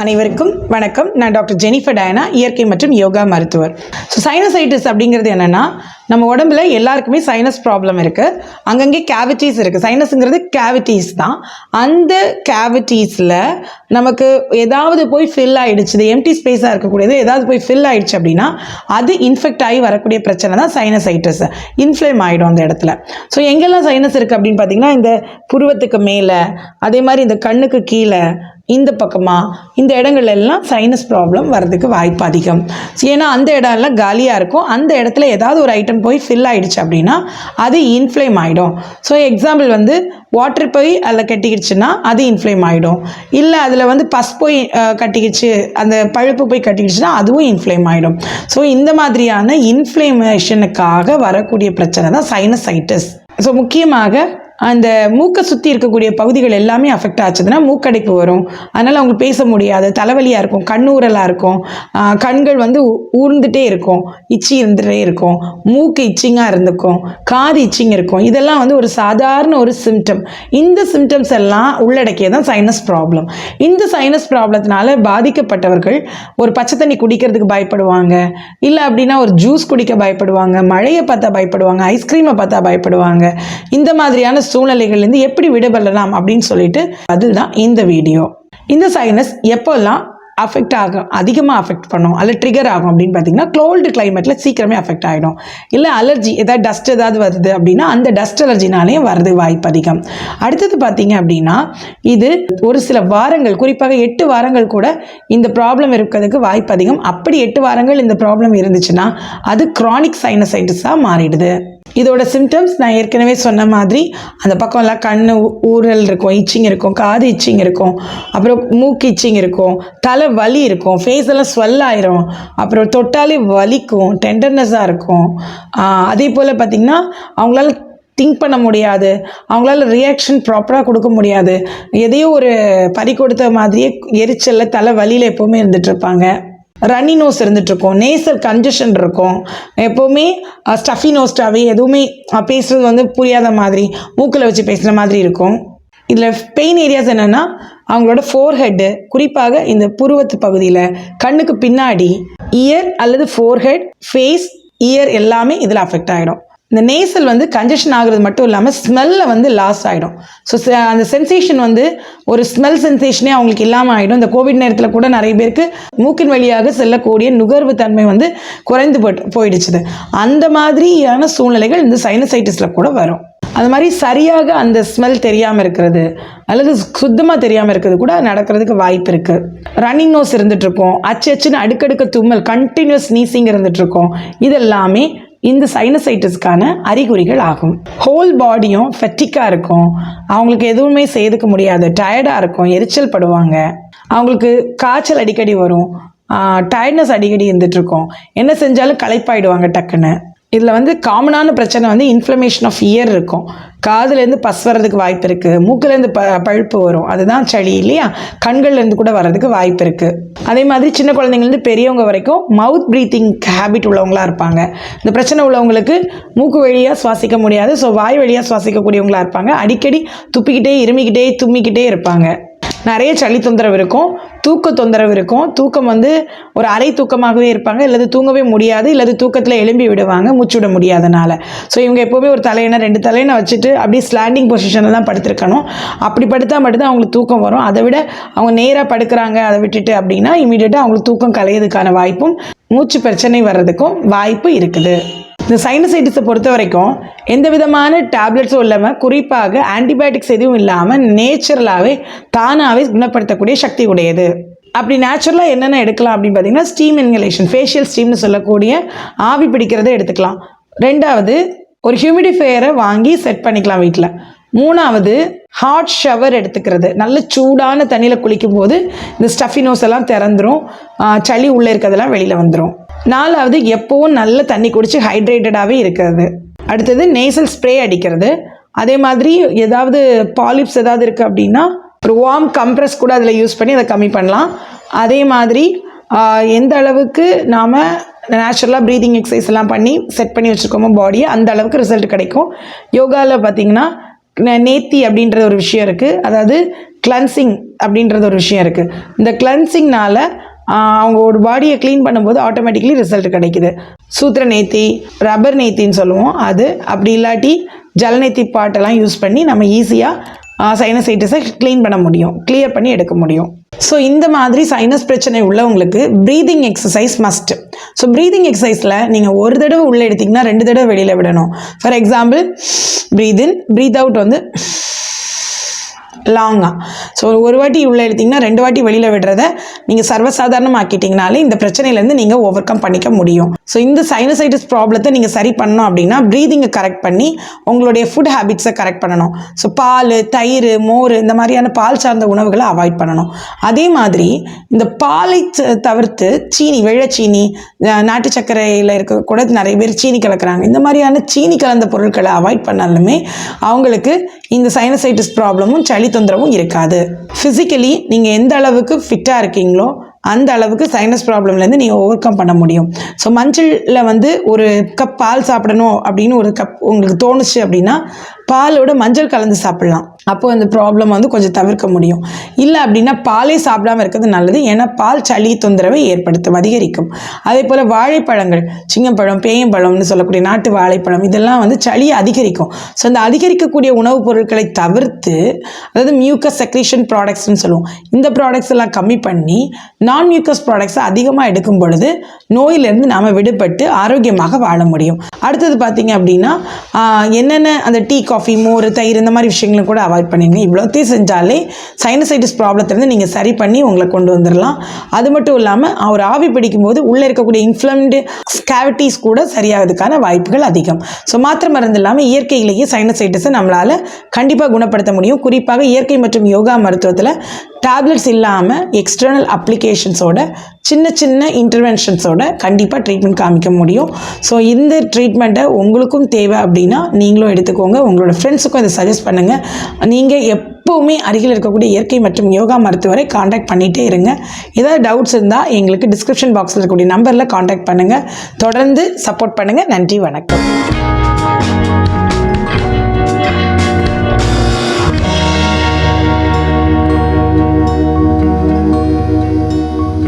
அனைவருக்கும் வணக்கம். நான் டாக்டர் ஜெனிஃபர் டயனா, இயற்கை மற்றும் யோகா மருத்துவர். சைனசைட்டிஸ் அப்படிங்கிறது என்னென்னா, நம்ம உடம்புல எல்லாருக்குமே சைனஸ் ப்ராப்ளம் இருக்குது. அங்கங்கே கேவிட்டிஸ் இருக்குது. சைனஸுங்கிறது கேவிட்டிஸ் தான். அந்த கேவிட்டிஸில் நமக்கு ஏதாவது போய் ஃபில் ஆகிடுச்சு, எம்டி ஸ்பேஸாக இருக்கக்கூடியது ஏதாவது போய் ஃபில் ஆகிடுச்சு அப்படின்னா அது இன்ஃபெக்ட் ஆகி வரக்கூடிய பிரச்சனை தான் சைனசைட்டிஸ். இன்ஃப்ளேம் ஆகிடும் அந்த இடத்துல. ஸோ எங்கெல்லாம் சைனஸ் இருக்குது அப்படின்னு பார்த்தீங்கன்னா, இந்த புருவத்துக்கு மேலே, அதே மாதிரி இந்த கண்ணுக்கு கீழே, இந்த பக்கமாக, இந்த இடங்கள் எல்லாம் சைனஸ் ப்ராப்ளம் வர்றதுக்கு வாய்ப்பு அதிகம். ஏன்னா அந்த இடம் எல்லாம் காலியாக இருக்கும். அந்த இடத்துல ஏதாவது ஒரு ஐட்டம் போய் ஃபில் ஆகிடுச்சு அப்படின்னா அது இன்ஃப்ளேம் ஆகிடும். ஸோ எக்ஸாம்பிள் வாட்டர் போய் அதில் கட்டிக்கிடுச்சுன்னா அது இன்ஃப்ளேம் ஆகிடும். இல்லை அதில் பஸ் போய் கட்டிக்கிடுச்சு, அந்த பழுப்பு போய் கட்டிக்கிடுச்சுன்னா அதுவும் இன்ஃப்ளேம் ஆகிடும். ஸோ இந்த மாதிரியான இன்ஃப்ளேமேஷனுக்காக வரக்கூடிய பிரச்சனை தான் சைனசைட்டிஸ். ஸோ முக்கியமாக அந்த மூக்கை சுற்றி இருக்கக்கூடிய பகுதிகள் எல்லாமே அஃபெக்ட் ஆச்சுதுன்னா மூக்கடைப்பு வரும். அதனால் அவங்களுக்கு பேச முடியாது, தலைவலியாக இருக்கும், கண்ணூரலாக இருக்கும், கண்கள் ஊர்ந்துட்டே இருக்கும், இச்சி இருந்துகிட்டே இருக்கும், மூக்கு இச்சிங்காக இருந்துக்கும், காது இச்சிங் இருக்கும். இதெல்லாம் ஒரு சாதாரண ஒரு சிம்டம். இந்த சிம்டம்ஸ் எல்லாம் உள்ளடக்கியதான் சைனஸ் ப்ராப்ளம். இந்த சைனஸ் ப்ராப்ளத்தினால பாதிக்கப்பட்டவர்கள் ஒரு பச்சை தண்ணி குடிக்கிறதுக்கு பயப்படுவாங்க, இல்லை அப்படின்னா ஒரு ஜூஸ் குடிக்க பயப்படுவாங்க, மழையை பார்த்தா பயப்படுவாங்க, ஐஸ்கிரீமை பார்த்தா பயப்படுவாங்க. இந்த மாதிரியான சூழ்நிலைகள்லேருந்து எப்படி விடுபடலாம் அப்படின்னு சொல்லிட்டு அதுதான் இந்த வீடியோ. இந்த சைனஸ் எப்போல்லாம் அஃபெக்ட் ஆகும், அதிகமாக அஃபெக்ட் பண்ணும் அல்லது ட்ரிகர் ஆகும் அப்படின்னு பார்த்தீங்கன்னா, கோல்டு கிளைமேட்டில் சீக்கிரமே அஃபெக்ட் ஆகிடும். இல்லை அலர்ஜி, ஏதாவது டஸ்ட் ஏதாவது வருது அப்படின்னா அந்த டஸ்ட் அலர்ஜினாலேயும் வரது வாய்ப்பு அதிகம். அடுத்தது பார்த்தீங்க அப்படின்னா, இது ஒரு சில வாரங்கள், குறிப்பாக 8 வாரங்கள் கூட இந்த ப்ராப்ளம் இருக்கிறதுக்கு வாய்ப்பு அதிகம். அப்படி 8 வாரங்கள் இந்த ப்ராப்ளம் இருந்துச்சுன்னா அது க்ரானிக் சைனசைட்டிஸாக மாறிடுது. இதோட சிம்டம்ஸ் நான் ஏற்கனவே சொன்ன மாதிரி அந்த பக்கம்லாம் கண்ணு ஊரல் இருக்கும், இச்சிங் இருக்கும், காது இச்சிங் இருக்கும், அப்புறம் மூக்கு இச்சிங் இருக்கும், தலை வலி இருக்கும், ஃபேஸ் எல்லாம் ஸ்வெல் ஆயிரும், அப்புறம் தொட்டாலே வலிக்கும், டெண்டர்னஸாக இருக்கும். அதே போல் பார்த்திங்கன்னா அவங்களால திங்க் பண்ண முடியாது, அவங்களால ரியாக்ஷன் ப்ராப்பராக கொடுக்க முடியாது, எதையோ ஒரு பறி கொடுத்த மாதிரியே எரிச்சலில் தலை வலியில் எப்போவுமே இருந்துகிட்ருப்பாங்க. ரன்னி நோஸ் இருந்துகிட்ருக்கும், நேசல் கன்ஜஷன் இருக்கும், எப்போவுமே ஸ்டஃபி நோஸ்டாகவே எதுவுமே பேசுகிறது புரியாத மாதிரி, மூக்கில் வச்சு பேசுகிற மாதிரி இருக்கும். இதில் பெயின் ஏரியாஸ் என்னென்னா அவங்களோட ஃபோர்ஹெட்டு, குறிப்பாக இந்த புருவத்து பகுதியில், கண்ணுக்கு பின்னாடி, இயர் அல்லது ஃபோர்ஹெட், ஃபேஸ், இயர் எல்லாமே இதில் அஃபெக்ட் ஆகிடும். இந்த நேசல் கன்ஜஷன் ஆகுறது மட்டும் இல்லாமல் ஸ்மெல்லில் லாஸ் ஆகிடும். ஸோ அந்த சென்சேஷன் ஒரு ஸ்மெல் சென்சேஷனே அவங்களுக்கு இல்லாமல் ஆகிடும். இந்த கோவிட் நேரத்தில் கூட நிறைய பேருக்கு மூக்கின் வழியாக செல்லக்கூடிய நுகர்வு தன்மை குறைந்து போயிடுச்சுது. அந்த மாதிரியான சூழ்நிலைகள் இந்த சைனசைட்டிஸில் கூட வரும். அது மாதிரி சரியாக அந்த ஸ்மெல் தெரியாமல் இருக்கிறது அல்லது சுத்தமாக தெரியாமல் இருக்கிறது கூட நடக்கிறதுக்கு வாய்ப்பு இருக்குது. ரன்னிங் நோஸ் இருந்துகிட்ருக்கோம், அச்சுன்னு அடுக்கடுக்க தும்மல், கண்டினியூஸ் ஸ்னீசிங் இருந்துகிட்ருக்கோம். இதெல்லாமே இந்த சைனசைட்டிஸ்க்கான அறிகுறிகள் ஆகும். ஹோல் பாடியும் ஃபெட்டிக்காக இருக்கும், அவங்களுக்கு எதுவுமே செய்துக்க முடியாது, டயர்டாக இருக்கும், எரிச்சல் படுவாங்க, அவங்களுக்கு காய்ச்சல் அடிக்கடி வரும், டயர்ட்னஸ் அடிக்கடி இருந்துகிட்ருக்கோம், என்ன செஞ்சாலும் களைப்பாயிடுவாங்க டக்குன்னு. இதில் காமனான பிரச்சனை இன்ஃப்ளமேஷன் ஆஃப் இயர் இருக்கும், காதுலேருந்து பஸ் வர்றதுக்கு வாய்ப்பு இருக்குது, மூக்கிலேருந்து பழுப்பு வரும், அதுதான் சளி இல்லையா, கண்கள்லேருந்து கூட வர்றதுக்கு வாய்ப்பு இருக்குது. அதே மாதிரி சின்ன குழந்தைங்கலேருந்து பெரியவங்க வரைக்கும் மவுத் ப்ரீத்திங் ஹேபிட் உள்ளவங்களாக இருப்பாங்க. இந்த பிரச்சனை உள்ளவங்களுக்கு மூக்கு வழியாக சுவாசிக்க முடியாது, ஸோ வாய் வழியாக சுவாசிக்கக்கூடியவங்களாக இருப்பாங்க. அடிக்கடி துப்பிக்கிட்டே, இருமிக்கிட்டே, தும்மிக்கிட்டே இருப்பாங்க. நிறைய சளி தொந்தரவு இருக்கும், தூக்க தொந்தரவு இருக்கும், தூக்கம் ஒரு அரை தூக்கமாகவே இருப்பாங்க, இல்லது தூங்கவே முடியாது, இல்லது தூக்கத்தில் எழும்பி விடுவாங்க மூச்சு விட முடியாதனால. ஸோ இவங்க எப்போவுமே ஒரு தலையணை 2 தலையணை வச்சுட்டு அப்படியே ஸ்லாண்டிங் பொசிஷனில் தான் படுத்திருக்கணும். அப்படி படுத்தால் மட்டும்தான் அவங்களுக்கு தூக்கம் வரும். அதை விட அவங்க நேராக படுக்கிறாங்க அதை விட்டுட்டு அப்படின்னா இமீடியட்டாக அவங்களுக்கு தூக்கம் கலையிறதுக்கான வாய்ப்பும் மூச்சு பிரச்சனை வர்றதுக்கும் வாய்ப்பு இருக்குது. இந்த சைனசைட்டிஸை பொறுத்த வரைக்கும் எந்த விதமான டேப்லெட்ஸும் இல்லாமல், குறிப்பாக ஆன்டிபயோட்டிக்ஸ் எதுவும் இல்லாமல் நேச்சுரலாகவே தானாகவே குணப்படுத்தக்கூடிய சக்தி உடையது. அப்படி நேச்சுரலாக என்னென்ன எடுக்கலாம் அப்படின்னு பார்த்தீங்கன்னா, ஸ்டீம் இன்ஹலேஷன், ஃபேஷியல் ஸ்டீம்னு சொல்லக்கூடிய ஆவி பிடிக்கிறத எடுத்துக்கலாம். 2வது ஒரு ஹியூமிடிஃபையரை வாங்கி செட் பண்ணிக்கலாம் வீட்டில். 3வது ஹாட் ஷவர் எடுத்துக்கிறது, நல்ல சூடான தண்ணியில் குளிக்கும் போது இந்த ஸ்டஃபி நோஸ் எல்லாம் திறந்துடும், சளி உள்ளே இருக்கிறதெல்லாம் வெளியில் வந்துடும். 4வது எப்போவும் நல்ல தண்ணி குடித்து ஹைட்ரேட்டடாகவே இருக்கிறது. அடுத்தது நேசல் ஸ்ப்ரே அடிக்கிறது. அதே மாதிரி ஏதாவது பாலிப்ஸ் ஏதாவது இருக்குது அப்படின்னா ஒரு வார்ம் கம்ப்ரெஸ் கூட அதில் யூஸ் பண்ணி அதை கம்மி பண்ணலாம். அதே மாதிரி எந்த அளவுக்கு நாம் நேச்சுரலாக ப்ரீதிங் எக்ஸசைஸ் எல்லாம் பண்ணி செட் பண்ணி வச்சுருக்கோமோ பாடியை, அந்த அளவுக்கு ரிசல்ட் கிடைக்கும். யோகாவில் பார்த்திங்கன்னா நேத்தி அப்படின்ற ஒரு விஷயம் இருக்குது, அதாவது கிளன்சிங் அப்படின்றது ஒரு விஷயம் இருக்குது. இந்த கிளன்சிங்னால் அவங்க ஒரு பாடியை க்ளீன் பண்ணும்போது ஆட்டோமேட்டிக்லி ரிசல்ட் கிடைக்குது. சூத்திர நேத்தி, ரப்பர் நேத்தின்னு சொல்லுவோம் அது, அப்படி இல்லாட்டி ஜலநேத்தி பாட்டெல்லாம் யூஸ் பண்ணி நம்ம ஈஸியாக சைனசைட்டிஸை க்ளீன் பண்ண முடியும், கிளியர் பண்ணி எடுக்க முடியும். ஸோ இந்த மாதிரி சைனஸ் பிரச்சனை உள்ளவங்களுக்கு breathing exercise must. So breathing எக்ஸசைஸில் நீங்கள் ஒரு தடவை உள்ளே எடுத்திங்கன்னா 2 தடவை வெளியில் விடணும். For example, breathe in, breathe out வந்து லாங்காக. ஸோ ஒரு வாட்டி உள்ளே எடுத்திங்கன்னா 2 வாட்டி வெளியில் விடுறத நீங்கள் சர்வசாதாரணமாக்கிட்டிங்கனாலே இந்த பிரச்சனையிலேருந்து நீங்கள் ஓவர் கம் பண்ணிக்க முடியும். ஸோ இந்த சைனசைட்டிஸ் ப்ராப்ளத்தை நீங்கள் சரி பண்ணணும் அப்படின்னா ப்ரீதிங்கை கரெக்ட் பண்ணி உங்களுடைய ஃபுட் ஹேபிட்ஸை கரெக்ட் பண்ணணும். ஸோ பால், தயிர், மோர் இந்த மாதிரியான பால் சார்ந்த உணவுகளை அவாய்ட் பண்ணணும். அதே மாதிரி இந்த பாலை தவிர்த்து சீனி, வெள்ளச்சீனி, நாட்டு சர்க்கரையில் இருக்க கூட நிறைய பேர் சீனி கலக்கிறாங்க. இந்த மாதிரியான சீனி கலந்த பொருட்களை அவாய்ட் பண்ணாலுமே அவங்களுக்கு இந்த சைனசைட்டிஸ் ப்ராப்ளமும் சளி தொந்தரவும் இருக்காது. ஃபிசிக்கலி நீங்கள் எந்த அளவுக்கு ஃபிட்டாக இருக்கீங்களோ அந்த அளவுக்கு சைனஸ் ப்ராப்ளம்லேருந்து நீங்கள் ஓவர் கம் பண்ண முடியும். ஸோ மஞ்சளில் வந்து ஒரு கப் பால் சாப்பிடணும் அப்படின்னு ஒரு கப் உங்களுக்கு தோணுச்சு அப்படின்னா பாலோட மஞ்சள் கலந்து சாப்பிட்லாம். அப்போது அந்த ப்ராப்ளம் வந்து கொஞ்சம் தவிர்க்க முடியும். இல்லை அப்படின்னா பாலே சாப்பிடாமல் இருக்கிறது நல்லது. ஏன்னா பால் சளி தொந்தரவை ஏற்படுத்தும், அதிகரிக்கும். அதே போல் வாழைப்பழங்கள், சிங்கப்பழம், பேயம்பழம்னு சொல்லக்கூடிய நாட்டு வாழைப்பழம், இதெல்லாம் வந்து சளியை அதிகரிக்கும். ஸோ அந்த அதிகரிக்கக்கூடிய உணவுப் பொருட்களை தவிர்த்து, அதாவது மியூக்கஸ் செக்ரீஷன் ப்ராடக்ட்ஸ்னு சொல்லுவோம், இந்த ப்ராடக்ட்ஸ் எல்லாம் கம்மி பண்ணி நான் மியூக்கஸ் ப்ராடக்ட்ஸை அதிகமாக எடுக்கும் பொழுது நோயிலிருந்து நாம் விடுபட்டு ஆரோக்கியமாக வாழ முடியும். அடுத்தது பார்த்தீங்க அப்படின்னா என்னென்ன அந்த டீ, காஃபி, மோர், தயிர் இந்த மாதிரி விஷயங்களும் கூட அவாய்ட் பண்ணிடுங்க. இவ்வளோத்தையும் செஞ்சாலே சைனசைட்டிஸ் ப்ராப்ளத்திலேருந்து நீங்கள் சரி பண்ணி உங்களை கொண்டு வந்துடலாம். அது மட்டும் இல்லாமல் ஒரு ஆவி பிடிக்கும்போது உள்ளே இருக்கக்கூடிய இன்ஃப்ளம்டு கேவிட்டிஸ் கூட சரியாகிறதுக்கான வாய்ப்புகள் அதிகம். ஸோ மாத்திரை மருந்து இல்லாமல் இயற்கையிலேயே சைனசைட்டிஸை நம்மளால் கண்டிப்பாக குணப்படுத்த முடியும். குறிப்பாக இயற்கை மற்றும் யோகா மருத்துவத்தில் டேப்லெட்ஸ் இல்லாமல் எக்ஸ்டர்னல் அப்ளிகேஷன்ஸோட, சின்ன இன்டர்வென்ஷன்ஸோட கண்டிப்பாக ட்ரீட்மெண்ட் காமிக்க முடியும். ஸோ இந்த ட்ரீட்மெண்ட்டை உங்களுக்கும் தேவை அப்படின்னா நீங்களும் எடுத்துக்கோங்க. உங்களோட ஃப்ரெண்ட்ஸுக்கும் இதை சஜஸ்ட் பண்ணுங்கள். நீங்கள் எப்போவுமே அருகில் இருக்கக்கூடிய இயற்கை மற்றும் யோகா மருத்துவரை காண்டாக்ட் பண்ணிகிட்டே இருங்க. ஏதாவது டவுட்ஸ் இருந்தால் எங்களுக்கு டிஸ்கிரிப்ஷன் பாக்ஸில் இருக்கக்கூடிய நம்பரில் காண்டாக்ட் பண்ணுங்கள். தொடர்ந்து சப்போர்ட் பண்ணுங்கள். நன்றி, வணக்கம்.